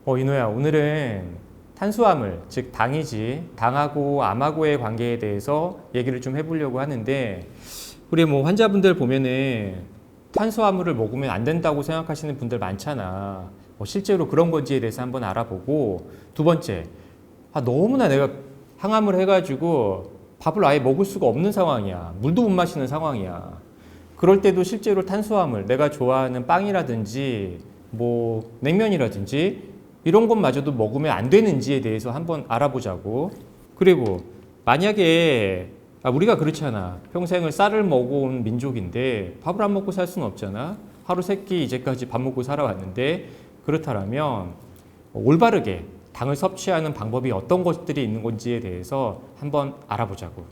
이노야, 오늘은 탄수화물, 즉 당이지, 당하고 암하고의 관계에 대해서 얘기를 좀 해보려고 하는데, 우리 뭐 환자분들 보면은 탄수화물을 먹으면 안 된다고 생각하시는 분들 많잖아. 실제로 그런 건지에 대해서 한번 알아보고, 두 번째, 너무나 내가 항암을 해가지고 밥을 아예 먹을 수가 없는 상황이야. 물도 못 마시는 상황이야. 그럴 때도 실제로 탄수화물, 내가 좋아하는 빵이라든지 뭐 냉면이라든지 이런 것마저도 먹으면 안 되는지에 대해서 한번 알아보자고. 그리고 만약에 우리가 그렇잖아. 평생을 쌀을 먹어온 민족인데 밥을 안 먹고 살 수는 없잖아. 하루 세 끼 이제까지 밥 먹고 살아왔는데, 그렇다면 올바르게 당을 섭취하는 방법이 어떤 것들이 있는 건지에 대해서 한번 알아보자고.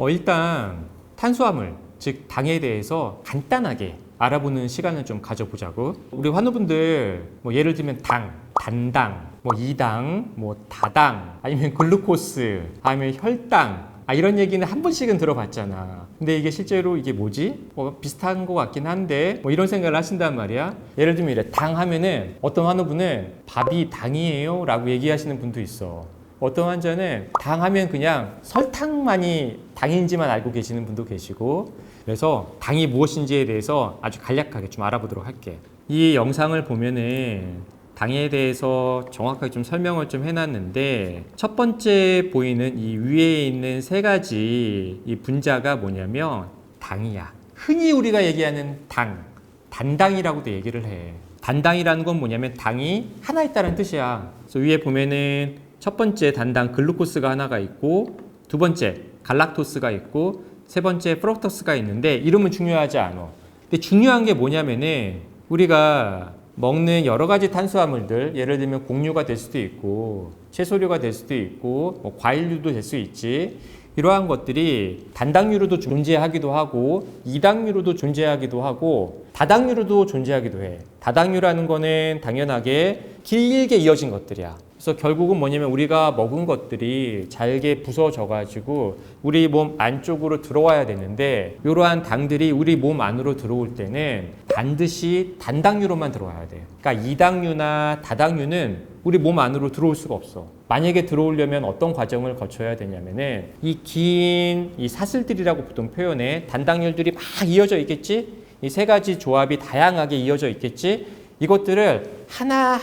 일단 탄수화물, 즉 당에 대해서 간단하게 알아보는 시간을 좀 가져보자고. 우리 환우분들 뭐 예를 들면 당, 단당, 뭐 이당, 뭐 다당, 아니면 글루코스, 아니면 혈당, 이런 얘기는 한 번씩은 들어봤잖아. 근데 이게 실제로 이게 뭐지? 비슷한 것 같긴 한데 뭐 이런 생각을 하신단 말이야. 예를 들면 이래, 당 하면은 어떤 환우분은 밥이 당이에요? 라고 얘기하시는 분도 있어. 어떤 환자는 당 하면 그냥 설탕만이 당인지만 알고 계시는 분도 계시고, 그래서 당이 무엇인지에 대해서 아주 간략하게 좀 알아보도록 할게. 이 영상을 보면은 당에 대해서 정확하게 좀 설명을 좀 해놨는데, 첫 번째 보이는 이 위에 있는 세 가지 이 분자가 뭐냐면 당이야. 흔히 우리가 얘기하는 당, 단당이라고도 얘기를 해. 단당이라는 건 뭐냐면 당이 하나 있다는 뜻이야. 그래서 위에 보면은 첫 번째 단당 글루코스가 하나가 있고, 두 번째 갈락토스가 있고, 세 번째 프럭토스가 있는데 이름은 중요하지 않아. 근데 중요한 게 뭐냐면은 우리가 먹는 여러 가지 탄수화물들, 예를 들면 곡류가 될 수도 있고 채소류가 될 수도 있고 뭐 과일류도 될 수 있지. 이러한 것들이 단당류로도 존재하기도 하고 이당류로도 존재하기도 하고 다당류로도 존재하기도 해. 다당류라는 거는 당연하게 길게 이어진 것들이야. 그래서 결국은 뭐냐면 우리가 먹은 것들이 잘게 부서져 가지고 우리 몸 안쪽으로 들어와야 되는데, 이러한 당들이 우리 몸 안으로 들어올 때는 반드시 단당류로만 들어와야 돼. 그러니까 이당류나 다당류는 우리 몸 안으로 들어올 수가 없어. 만약에 들어오려면 어떤 과정을 거쳐야 되냐면은 이 긴 이 사슬들이라고 보통 표현해. 단당류들이 막 이어져 있겠지? 이 세 가지 조합이 다양하게 이어져 있겠지? 이것들을 하나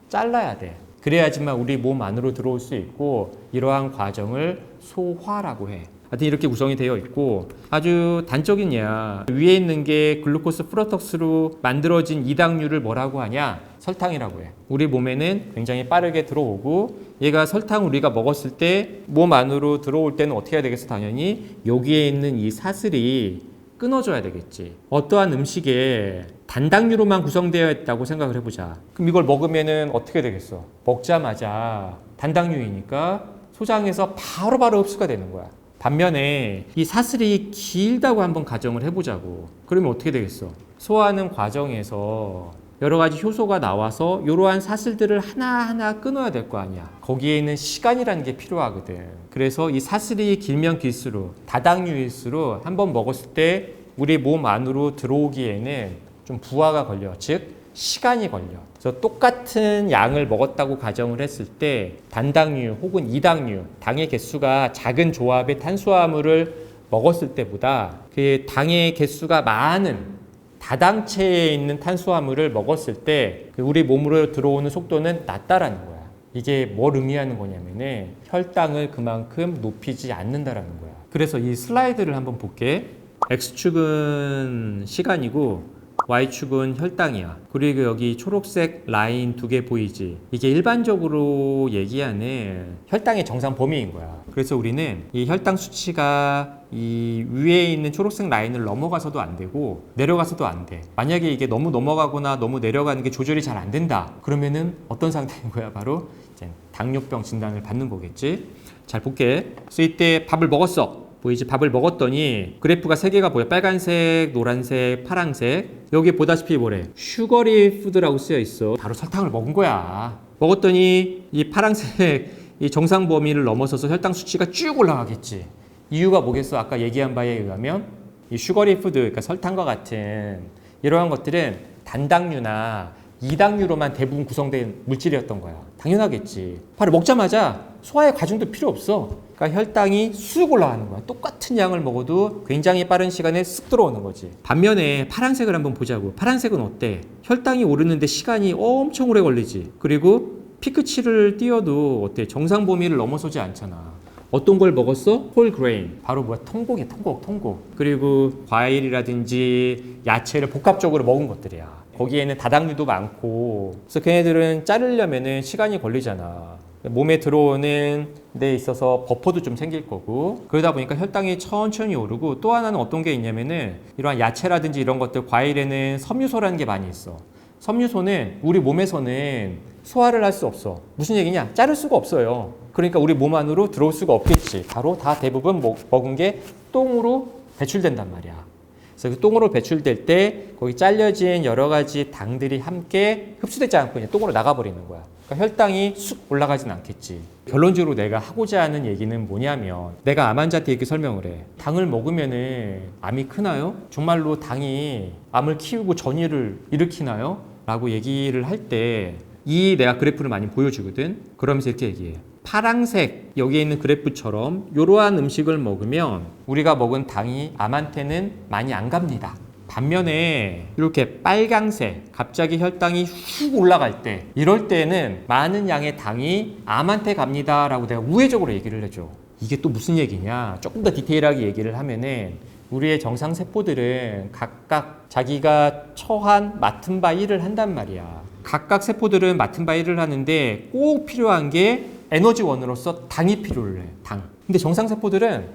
잘라야 돼. 그래야지만 우리 몸 안으로 들어올 수 있고, 이러한 과정을 소화라고 해. 하여튼 이렇게 구성이 되어 있고, 아주 단적인 예야. 위에 있는 게 글루코스 프로톡스로 만들어진 이당류를 뭐라고 하냐? 설탕이라고 해. 우리 몸에는 굉장히 빠르게 들어오고, 얘가 설탕 우리가 먹었을 때 몸 안으로 들어올 때는 어떻게 해야 되겠어? 당연히 여기에 있는 이 사슬이 끊어줘야 되겠지. 어떠한 음식에 단당류로만 구성되어 있다고 생각을 해보자. 그럼 이걸 먹으면은 어떻게 되겠어? 먹자마자 단당류이니까 소장에서 바로바로 흡수가 되는 거야. 반면에 이 사슬이 길다고 한번 가정을 해보자고. 그러면 어떻게 되겠어? 소화하는 과정에서 여러 가지 효소가 나와서 이러한 사슬들을 하나하나 끊어야 될 거 아니야. 거기에 있는 시간이라는 게 필요하거든. 그래서 이 사슬이 길면 길수록, 다당류일수록 한번 먹었을 때 우리 몸 안으로 들어오기에는 좀 부하가 걸려. 즉 시간이 걸려. 그래서 똑같은 양을 먹었다고 가정을 했을 때 단당류 혹은 이당류, 당의 개수가 작은 조합의 탄수화물을 먹었을 때보다 그 당의 개수가 많은 다당체에 있는 탄수화물을 먹었을 때 우리 몸으로 들어오는 속도는 낮다라는 거야. 이게 뭘 의미하는 거냐면은 혈당을 그만큼 높이지 않는다라는 거야. 그래서 이 슬라이드를 한번 볼게. X축은 시간이고 Y축은 혈당이야. 그리고 여기 초록색 라인 두 개 보이지? 이게 일반적으로 얘기하는 혈당의 정상 범위인 거야. 그래서 우리는 이 혈당 수치가 이 위에 있는 초록색 라인을 넘어가서도 안 되고 내려가서도 안 돼. 만약에 이게 너무 넘어가거나 너무 내려가는 게 조절이 잘 안 된다. 그러면은 어떤 상태인 거야? 바로 이제 당뇨병 진단을 받는 거겠지? 잘 볼게. 그래서 이때 밥을 먹었어. 보이지? 밥을 먹었더니 그래프가 세 개가 보여. 빨간색, 노란색, 파란색. 여기 보다시피 뭐래? 슈거리 푸드라고 쓰여 있어. 바로 설탕을 먹은 거야. 먹었더니 이 파란색 이 정상 범위를 넘어서서 혈당 수치가 쭉 올라가겠지. 이유가 뭐겠어? 아까 얘기한 바에 의하면 이 슈거리 푸드, 그러니까 설탕과 같은 이러한 것들은 단당류나 이당류로만 대부분 구성된 물질이었던 거야. 당연하겠지. 바로 먹자마자 소화의 과정도 필요 없어. 그러니까 혈당이 쑥 올라가는 거야. 똑같은 양을 먹어도 굉장히 빠른 시간에 쓱 들어오는 거지. 반면에 파란색을 한번 보자고. 파란색은 어때? 혈당이 오르는데 시간이 엄청 오래 걸리지. 그리고 피크치를 띄어도 어때? 정상 범위를 넘어서지 않잖아. 어떤 걸 먹었어? 홀그레인. 바로 뭐야? 통곡이야, 통곡. 그리고 과일이라든지 야채를 복합적으로 먹은 것들이야. 거기에는 다당류도 많고, 그래서 걔네들은 자르려면은 시간이 걸리잖아. 몸에 들어오는 데 있어서 버퍼도 좀 생길 거고, 그러다 보니까 혈당이 천천히 오르고, 또 하나는 어떤 게 있냐면은 이러한 야채라든지 이런 것들, 과일에는 섬유소라는 게 많이 있어. 섬유소는 우리 몸에서는 소화를 할 수 없어. 무슨 얘기냐? 자를 수가 없어요. 그러니까 우리 몸 안으로 들어올 수가 없겠지. 바로 다 대부분 먹은 게 똥으로 배출된단 말이야. 그래서 그 똥으로 배출될 때 거기 잘려진 여러 가지 당들이 함께 흡수되지 않고 그냥 똥으로 나가버리는 거야. 그러니까 혈당이 쑥 올라가진 않겠지. 결론적으로 내가 하고자 하는 얘기는 뭐냐면, 내가 암 환자한테 이렇게 설명을 해. 당을 먹으면은 암이 크나요? 정말로 당이 암을 키우고 전이를 일으키나요? 라고 얘기를 할 때 이 내가 그래프를 많이 보여주거든. 그러면서 이렇게 얘기해. 파랑색 여기에 있는 그래프처럼 이러한 음식을 먹으면 우리가 먹은 당이 암한테는 많이 안 갑니다. 반면에 이렇게 빨강색 갑자기 혈당이 훅 올라갈 때, 이럴 때는 많은 양의 당이 암한테 갑니다 라고 내가 우회적으로 얘기를 해줘. 이게 또 무슨 얘기냐, 조금 더 디테일하게 얘기를 하면은 우리의 정상 세포들은 각각 자기가 처한 맡은 바 일을 한단 말이야. 각각 세포들은 맡은 바 일을 하는데 꼭 필요한 게 에너지원으로서 당이 필요를 해. 당. 근데 정상 세포들은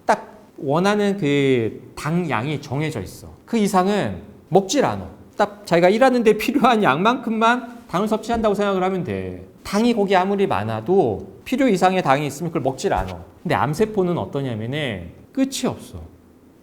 딱 원하는 그 당 양이 정해져 있어. 그 이상은 먹질 않아. 딱 자기가 일하는데 필요한 양만큼만 당을 섭취한다고 생각을 하면 돼. 당이 거기 아무리 많아도 필요 이상의 당이 있으면 그걸 먹질 않아. 근데 암세포는 어떠냐면은 끝이 없어.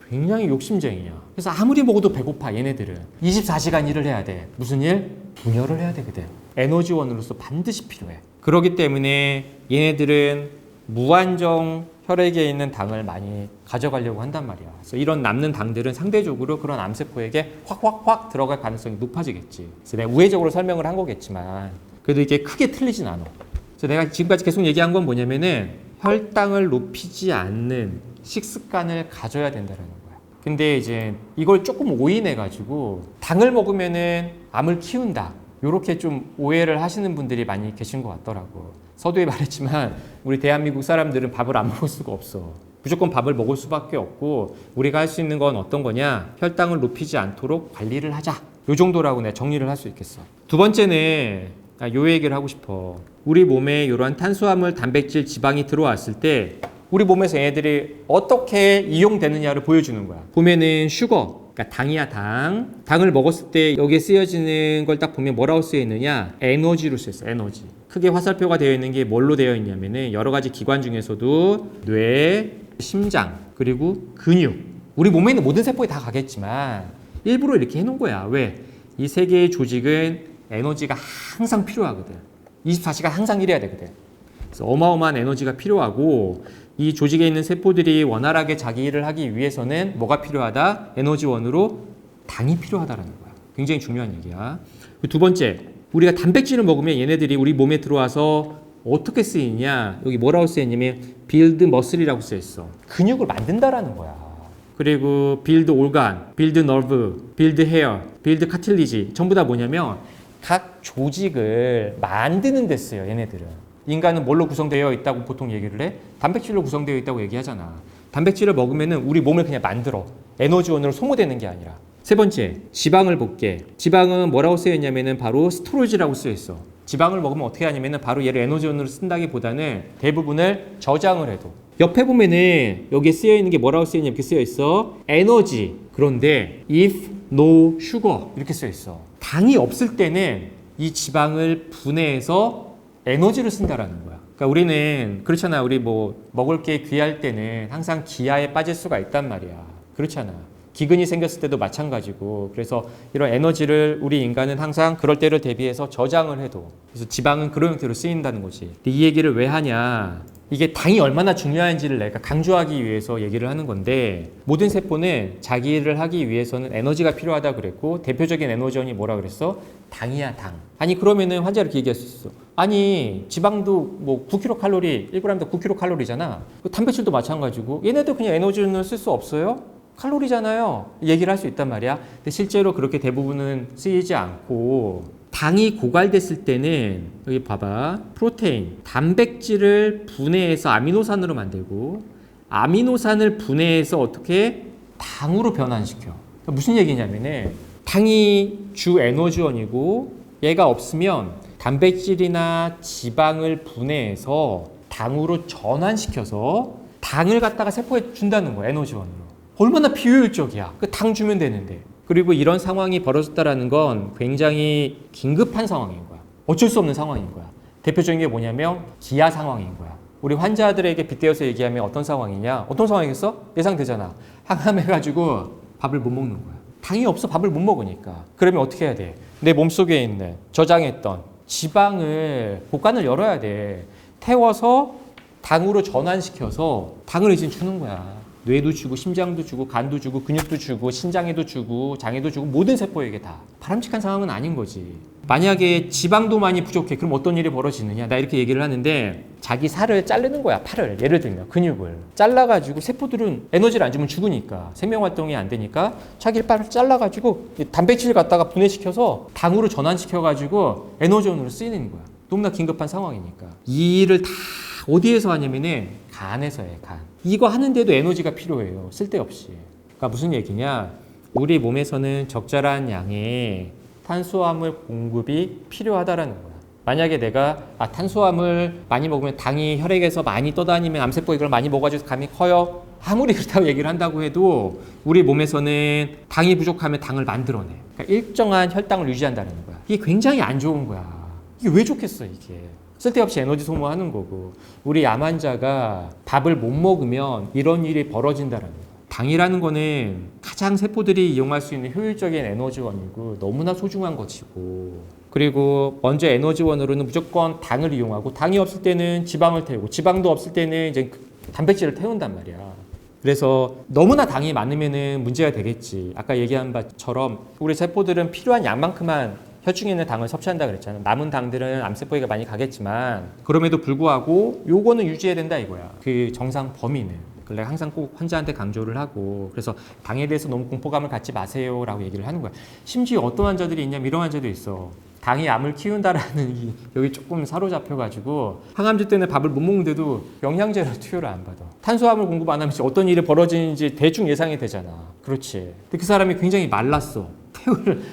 굉장히 욕심쟁이야. 그래서 아무리 먹어도 배고파. 얘네들은 24시간 일을 해야 돼. 무슨 일? 분열을 해야 되거든. 에너지원으로서 반드시 필요해. 그렇기 때문에 얘네들은 무한정 혈액에 있는 당을 많이 가져가려고 한단 말이야. 그래서 이런 남는 당들은 상대적으로 그런 암세포에게 확 들어갈 가능성이 높아지겠지. 그래서 내가 우회적으로 설명을 한 거겠지만 그래도 이게 크게 틀리진 않아. 그래서 내가 지금까지 계속 얘기한 건 뭐냐면은 혈당을 높이지 않는 식습관을 가져야 된다는 거야. 근데 이제 이걸 조금 오인해가지고 당을 먹으면은 암을 키운다, 요렇게 좀 오해를 하시는 분들이 많이 계신 것 같더라고. 서두에 말했지만 우리 대한민국 사람들은 밥을 안 먹을 수가 없어. 무조건 밥을 먹을 수밖에 없고, 우리가 할 수 있는 건 어떤 거냐, 혈당을 높이지 않도록 관리를 하자, 요 정도라고 내가 정리를 할 수 있겠어. 두 번째는 요 얘기를 하고 싶어. 우리 몸에 이러한 탄수화물, 단백질, 지방이 들어왔을 때 우리 몸에서 얘네들이 어떻게 이용되느냐를 보여주는 거야. 보면은 슈거, 그러니까 당이야, 당. 당을 먹었을 때 여기에 쓰여지는 걸 딱 보면 뭐라고 쓰여 있느냐? 에너지로 쓰여 있어. 에너지. 크게 화살표가 되어 있는 게 뭘로 되어 있냐면은 여러 가지 기관 중에서도 뇌, 심장, 그리고 근육. 우리 몸에 있는 모든 세포에 다 가겠지만 일부러 이렇게 해놓은 거야. 왜? 이 세 개의 조직은 에너지가 항상 필요하거든. 24시간 항상 일해야 되거든. 그래서 어마어마한 에너지가 필요하고, 이 조직에 있는 세포들이 원활하게 자기 일을 하기 위해서는 뭐가 필요하다? 에너지원으로 당이 필요하다라는 거야. 굉장히 중요한 얘기야. 두 번째, 우리가 단백질을 먹으면 얘네들이 우리 몸에 들어와서 어떻게 쓰이냐? 여기 뭐라고 쓰였냐면 build muscle이라고 쓰여있어. 근육을 만든다라는 거야. 그리고 build organ, build nerve, build hair, build cartilage, 전부 다 뭐냐면 각 조직을 만드는 데 쓰여, 얘네들은. 인간은 뭘로 구성되어 있다고 보통 얘기를 해? 단백질로 구성되어 있다고 얘기하잖아. 단백질을 먹으면은 우리 몸을 그냥 만들어. 에너지원으로 소모되는 게 아니라. 세 번째, 지방을 볼게. 지방은 뭐라고 쓰여있냐면은 바로 스토리지라고 쓰여있어. 지방을 먹으면 어떻게 하냐면은 바로 얘를 에너지원으로 쓴다기보다는 대부분을 저장을 해도. 옆에 보면은 여기에 쓰여있는 게 뭐라고 쓰여있냐, 이렇게 쓰여있어. 에너지. 그런데 if no sugar 이렇게 쓰여있어. 당이 없을 때는 이 지방을 분해해서 에너지를 쓴다라는 거야. 그러니까 우리는 그렇잖아. 우리 뭐 먹을 게 귀할 때는 항상 기아에 빠질 수가 있단 말이야. 그렇잖아. 기근이 생겼을 때도 마찬가지고 그래서 이런 에너지를 우리 인간은 항상 그럴 때를 대비해서 저장을 해도 그래서 지방은 그런 형태로 쓰인다는 거지. 근데 이 얘기를 왜 하냐? 이게 당이 얼마나 중요한지를 내가 강조하기 위해서 얘기를 하는 건데 모든 세포는 자기를 하기 위해서는 에너지가 필요하다 그랬고 대표적인 에너지원이 뭐라 그랬어? 당이야 당. 아니 그러면은 환자가 이렇게 얘기할 수 있어. 아니 지방도 뭐 9kcal, 1g당 9kcal잖아. 단백질도 마찬가지고 얘네도 그냥 에너지원을 쓸 수 없어요? 칼로리잖아요. 얘기를 할 수 있단 말이야. 근데 실제로 그렇게 대부분은 쓰이지 않고 당이 고갈됐을 때는 여기 봐봐. 프로테인, 단백질을 분해해서 아미노산으로 만들고 아미노산을 분해해서 어떻게 당으로 변환시켜. 그러니까 무슨 얘기냐면은 당이 주 에너지원이고 얘가 없으면 단백질이나 지방을 분해해서 당으로 전환시켜서 당을 갖다가 세포에 준다는 거야. 에너지원으로. 얼마나 비효율적이야. 그 당 주면 되는데. 그리고 이런 상황이 벌어졌다라는 건 굉장히 긴급한 상황인 거야. 어쩔 수 없는 상황인 거야. 대표적인 게 뭐냐면 기아 상황인 거야. 우리 환자들에게 빗대어서 얘기하면 어떤 상황이냐? 어떤 상황이겠어? 예상되잖아. 항암해가지고 밥을 못 먹는 거야. 당이 없어 밥을 못 먹으니까. 그러면 어떻게 해야 돼? 내 몸속에 있는 저장했던 지방을 복관을 열어야 돼. 태워서 당으로 전환시켜서 당을 이제 주는 거야. 뇌도 주고 심장도 주고 간도 주고 근육도 주고 신장에도 주고 장에도 주고 모든 세포에게 다. 바람직한 상황은 아닌 거지. 만약에 지방도 많이 부족해. 그럼 어떤 일이 벌어지느냐. 나 이렇게 얘기를 하는데 자기 살을 자르는 거야. 팔을. 예를 들면 근육을. 잘라가지고 세포들은 에너지를 안 주면 죽으니까 생명활동이 안 되니까 자기 팔을 잘라가지고 단백질 갖다가 분해시켜서 당으로 전환시켜가지고 에너지원으로 쓰이는 거야. 너무나 긴급한 상황이니까. 이 일을 다 어디에서 하냐면은 간에서 해. 간. 이거 하는데도 에너지가 필요해요. 쓸데없이. 그러니까 무슨 얘기냐? 우리 몸에서는 적절한 양의 탄수화물 공급이 필요하다라는 거야. 만약에 내가 탄수화물 많이 먹으면 당이 혈액에서 많이 떠다니면 암세포가 이걸 많이 먹어가지고 감이 커요. 아무리 그렇다고 얘기를 한다고 해도 우리 몸에서는 당이 부족하면 당을 만들어내. 그러니까 일정한 혈당을 유지한다는 거야. 이게 굉장히 안 좋은 거야. 이게 왜 좋겠어 이게. 쓸데없이 에너지 소모하는 거고. 우리 암 환자가 밥을 못 먹으면 이런 일이 벌어진다는 거야. 당이라는 거는 가장 세포들이 이용할 수 있는 효율적인 에너지원이고 너무나 소중한 것이고 그리고 먼저 에너지원으로는 무조건 당을 이용하고 당이 없을 때는 지방을 태우고 지방도 없을 때는 이제 단백질을 태운단 말이야. 그래서 너무나 당이 많으면은 문제가 되겠지. 아까 얘기한 바처럼 우리 세포들은 필요한 양만큼만 혈중에 있는 당을 섭취한다 그랬잖아. 남은 당들은 암세포에게 많이 가겠지만 그럼에도 불구하고 요거는 유지해야 된다 이거야. 그 정상 범위는. 그래서 내가 항상 꼭 환자한테 강조를 하고 그래서 당에 대해서 너무 공포감을 갖지 마세요라고 얘기를 하는 거야. 심지어 어떤 환자들이 있냐면 이런 환자도 있어. 당이 암을 키운다라는 여기 조금 사로잡혀가지고 항암제 때문에 밥을 못 먹는데도 영양제로 투여를 안 받아. 탄수화물 공급 안 하면 어떤 일이 벌어지는지 대충 예상이 되잖아. 그렇지. 근데 그 사람이 굉장히 말랐어.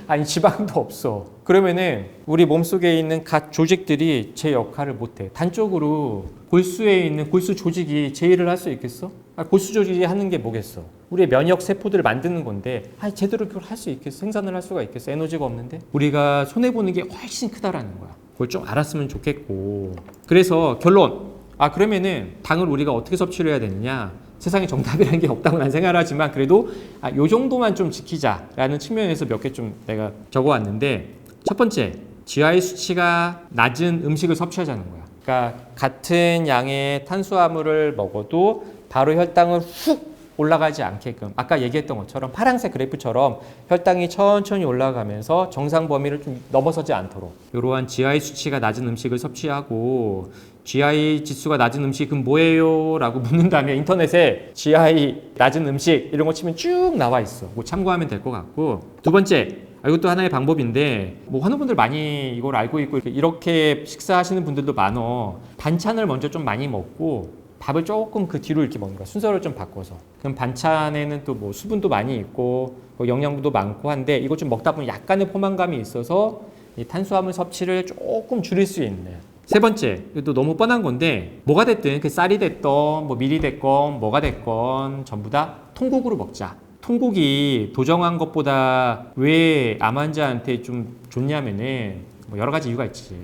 아니 지방도 없어. 그러면은 우리 몸속에 있는 각 조직들이 제 역할을 못해. 단적으로 골수에 있는 골수 조직이 제 일을 할 수 있겠어? 골수 조직이 하는 게 뭐겠어? 우리의 면역 세포들을 만드는 건데 제대로 그걸 할 수 있겠어? 생산을 할 수가 있겠어? 에너지가 없는데? 우리가 손해보는 게 훨씬 크다라는 거야. 그걸 좀 알았으면 좋겠고. 그래서 결론. 그러면은 당을 우리가 어떻게 섭취를 해야 되느냐? 세상에 정답이라는 게 없다고 난 생각하지만 그래도 요 정도만 좀 지키자라는 측면에서 몇 개 좀 내가 적어왔는데 첫 번째, GI 수치가 낮은 음식을 섭취하자는 거야. 그러니까 같은 양의 탄수화물을 먹어도 바로 혈당을 훅 올라가지 않게끔 아까 얘기했던 것처럼 파란색 그래프처럼 혈당이 천천히 올라가면서 정상 범위를 좀 넘어서지 않도록 이러한 GI 수치가 낮은 음식을 섭취하고 GI 지수가 낮은 음식은 뭐예요? 라고 묻는다면 인터넷에 GI 낮은 음식 이런 거 치면 쭉 나와 있어. 뭐 참고하면 될 것 같고 두 번째 이것도 하나의 방법인데 뭐 환우분들 많이 이걸 알고 있고 이렇게 식사하시는 분들도 많어. 반찬을 먼저 좀 많이 먹고 밥을 조금 그 뒤로 이렇게 먹는 거야. 순서를 좀 바꿔서. 그럼 반찬에는 또 뭐 수분도 많이 있고 영양분도 많고 한데 이거 좀 먹다 보면 약간의 포만감이 있어서 이 탄수화물 섭취를 조금 줄일 수 있는. 세 번째, 이것도 너무 뻔한 건데 뭐가 됐든 그 쌀이 됐건 뭐 밀이 됐건 뭐가 됐건 전부 다 통곡으로 먹자. 통곡이 도정한 것보다 왜 암 환자한테 좀 좋냐면은 뭐 여러 가지 이유가 있지.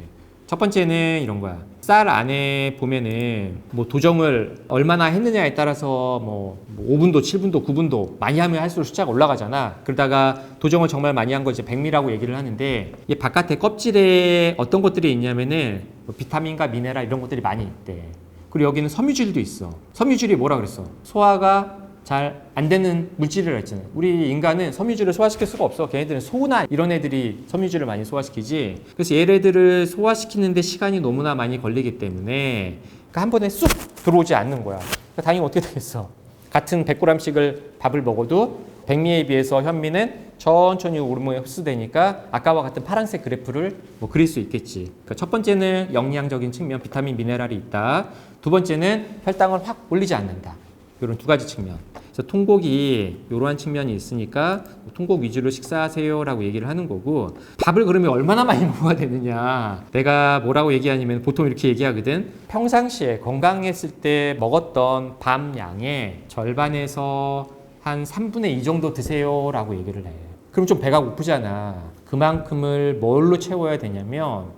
첫 번째는 이런 거야. 쌀 안에 보면은 뭐 도정을 얼마나 했느냐에 따라서 뭐 5분도, 7분도, 9분도 많이 하면 할수록 숫자가 올라가잖아. 그러다가 도정을 정말 많이 한 거 이제 백미라고 얘기를 하는데 이 바깥에 껍질에 어떤 것들이 있냐면은 뭐 비타민과 미네랄 이런 것들이 많이 있대. 그리고 여기는 섬유질도 있어. 섬유질이 뭐라 그랬어? 소화가 잘 안 되는 물질이라고 했잖아요. 우리 인간은 섬유질을 소화시킬 수가 없어. 걔네들은 소나 이런 애들이 섬유질을 많이 소화시키지. 그래서 얘네들을 소화시키는데 시간이 너무나 많이 걸리기 때문에 그러니까 한 번에 쑥 들어오지 않는 거야. 그러니까 당연히 어떻게 되겠어? 같은 100g씩을 밥을 먹어도 백미에 비해서 현미는 천천히 호르몬에 흡수되니까 아까와 같은 파란색 그래프를 뭐 그릴 수 있겠지. 그러니까 첫 번째는 영양적인 측면, 비타민, 미네랄이 있다. 두 번째는 혈당을 확 올리지 않는다. 이런 두 가지 측면. 그래서 통곡이 이러한 측면이 있으니까 통곡 위주로 식사하세요라고 얘기를 하는 거고, 밥을 그러면 얼마나 많이 먹어야 되느냐. 내가 뭐라고 얘기하냐면 보통 이렇게 얘기하거든. 평상시에 건강했을 때 먹었던 밥 양의 절반에서 한 3분의 2 정도 드세요라고 얘기를 해. 그럼 좀 배가 고프잖아. 그만큼을 뭘로 채워야 되냐면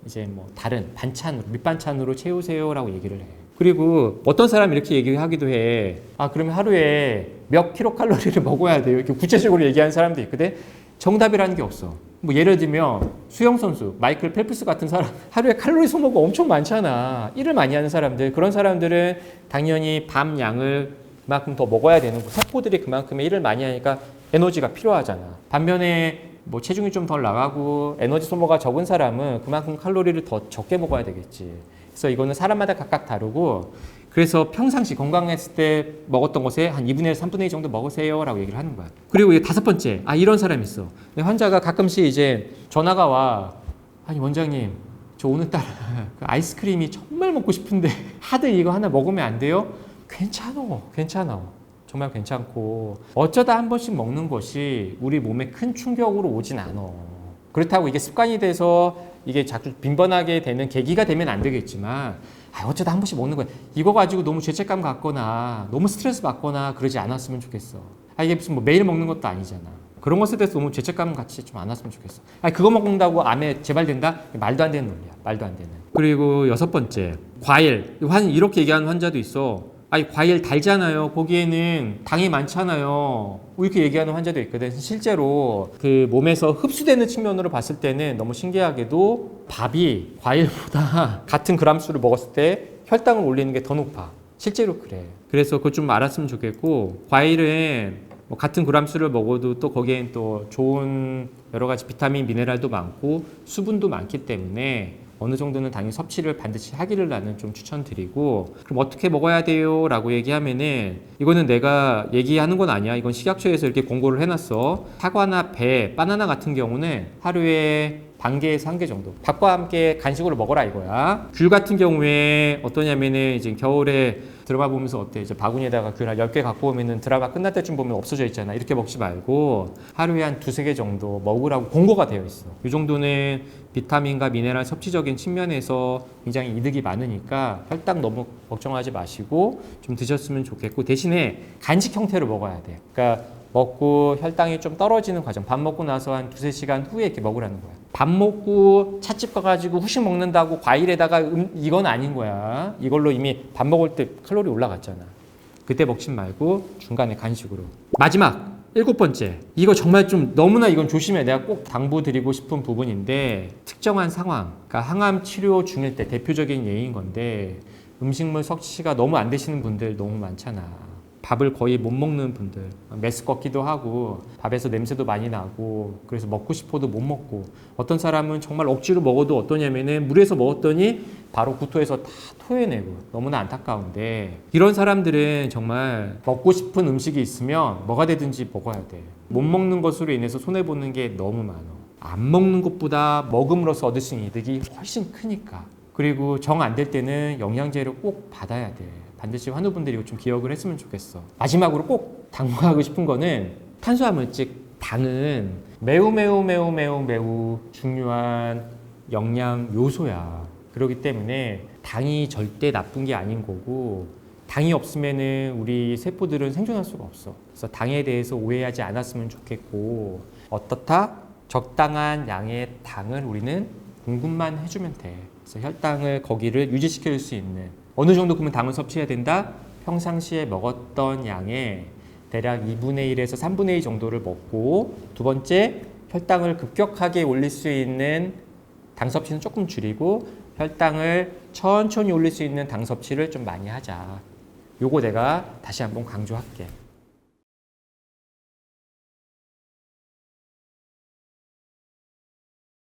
이제 뭐 다른 반찬으로, 밑반찬으로 채우세요라고 얘기를 해. 그리고 어떤 사람이 이렇게 얘기하기도 해. 아, 그러면 하루에 몇 킬로칼로리를 먹어야 돼요? 이렇게 구체적으로 얘기하는 사람도 있거든. 정답이라는 게 없어. 뭐 예를 들면 수영선수 마이클 펠프스 같은 사람 하루에 칼로리 소모가 엄청 많잖아. 일을 많이 하는 사람들, 그런 사람들은 당연히 밥 양을 그만큼 더 먹어야 되는 거. 세포들이 그만큼의 일을 많이 하니까 에너지가 필요하잖아. 반면에 뭐 체중이 좀 덜 나가고 에너지 소모가 적은 사람은 그만큼 칼로리를 더 적게 먹어야 되겠지. 그래서 이거는 사람마다 각각 다르고, 그래서 평상시 건강했을 때 먹었던 것에 한 2분의 1, 3분의 2 정도 먹으세요 라고 얘기를 하는 거야. 그리고 이게 다섯 번째, 이런 사람이 있어. 환자가 가끔씩 이제 전화가 와. 아니 원장님, 저 오늘따라 아이스크림이 정말 먹고 싶은데 하드 이거 하나 먹으면 안 돼요? 괜찮아. 정말 괜찮고, 어쩌다 한 번씩 먹는 것이 우리 몸에 큰 충격으로 오진 않아. 그렇다고 이게 습관이 돼서 이게 자꾸 빈번하게 되는 계기가 되면 안 되겠지만, 어쩌다 한 번씩 먹는 거야. 이거 가지고 너무 죄책감 갖거나 너무 스트레스 받거나 그러지 않았으면 좋겠어. 이게 무슨 뭐 매일 먹는 것도 아니잖아. 그런 것에 대해서 너무 죄책감 같이 좀 안 왔으면 좋겠어. 그거 먹는다고 암에 재발된다? 말도 안 되는 논리야. 말도 안 되는. 그리고 여섯 번째, 과일. 이렇게 얘기하는 환자도 있어. 과일 달잖아요. 거기에는 당이 많잖아요. 이렇게 얘기하는 환자도 있거든. 실제로 그 몸에서 흡수되는 측면으로 봤을 때는 너무 신기하게도 밥이 과일보다 같은 그람수를 먹었을 때 혈당을 올리는 게 더 높아. 실제로 그래. 그래서 그거 좀 알았으면 좋겠고, 과일은 뭐 같은 그람수를 먹어도 또 거기엔 또 좋은 여러 가지 비타민, 미네랄도 많고 수분도 많기 때문에 어느 정도는 당연히 섭취를 반드시 하기를 나는 좀 추천드리고, 그럼 어떻게 먹어야 돼요? 라고 얘기하면은 이거는 내가 얘기하는 건 아니야. 이건 식약처에서 이렇게 공고를 해놨어. 사과나 배, 바나나 같은 경우는 하루에 반 개에서 한 개 정도. 밥과 함께 간식으로 먹어라 이거야. 귤 같은 경우에 어떠냐면은 이제 겨울에 드라마 보면서 어때? 이제 바구니에다가 귤 한 10개 갖고 오면은 드라마 끝날 때쯤 보면 없어져 있잖아. 이렇게 먹지 말고 하루에 한 두세 개 정도 먹으라고 공고가 되어 있어. 이 정도는 비타민과 미네랄 섭취적인 측면에서 굉장히 이득이 많으니까 혈당 너무 걱정하지 마시고 좀 드셨으면 좋겠고, 대신에 간식 형태로 먹어야 돼. 그러니까 먹고 혈당이 좀 떨어지는 과정, 밥 먹고 나서 한 두세 시간 후에 이렇게 먹으라는 거야. 밥 먹고 찻집 가가지고 후식 먹는다고 과일에다가 이건 아닌 거야. 이걸로 이미 밥 먹을 때 칼로리 올라갔잖아. 그때 먹지 말고 중간에 간식으로. 마지막 7번째, 이거 정말 좀 너무나 이건 조심해. 내가 꼭 당부드리고 싶은 부분인데, 특정한 상황, 그러니까 항암 치료 중일 때 대표적인 예인 건데, 음식물 섭취가 너무 안 되시는 분들 너무 많잖아. 밥을 거의 못 먹는 분들, 메스껍기도 하고 밥에서 냄새도 많이 나고 그래서 먹고 싶어도 못 먹고, 어떤 사람은 정말 억지로 먹어도 어떠냐면은 물에서 먹었더니 바로 구토해서 다 토해내고, 너무나 안타까운데, 이런 사람들은 정말 먹고 싶은 음식이 있으면 뭐가 되든지 먹어야 돼. 못 먹는 것으로 인해서 손해보는 게 너무 많아. 안 먹는 것보다 먹음으로써 얻을 수 있는 이득이 훨씬 크니까. 그리고 정 안 될 때는 영양제를 꼭 받아야 돼. 반드시 환우분들이 이거 좀 기억을 했으면 좋겠어. 마지막으로 꼭 당부하고 싶은 거는, 탄수화물, 즉 당은 매우 중요한 영양 요소야. 그렇기 때문에 당이 절대 나쁜 게 아닌 거고, 당이 없으면은 우리 세포들은 생존할 수가 없어. 그래서 당에 대해서 오해하지 않았으면 좋겠고, 어떻다? 적당한 양의 당을 우리는 공급만 해주면 돼. 그래서 혈당을 거기를 유지시켜 줄 수 있는 어느 정도 그러면 당을 섭취해야 된다? 평상시에 먹었던 양의 대략 2분의 1에서 3분의 2 정도를 먹고 두 번째 혈당을 급격하게 올릴 수 있는 당 섭취는 조금 줄이고 혈당을 천천히 올릴 수 있는 당 섭취를 좀 많이 하자. 요거 내가 다시 한번 강조할게.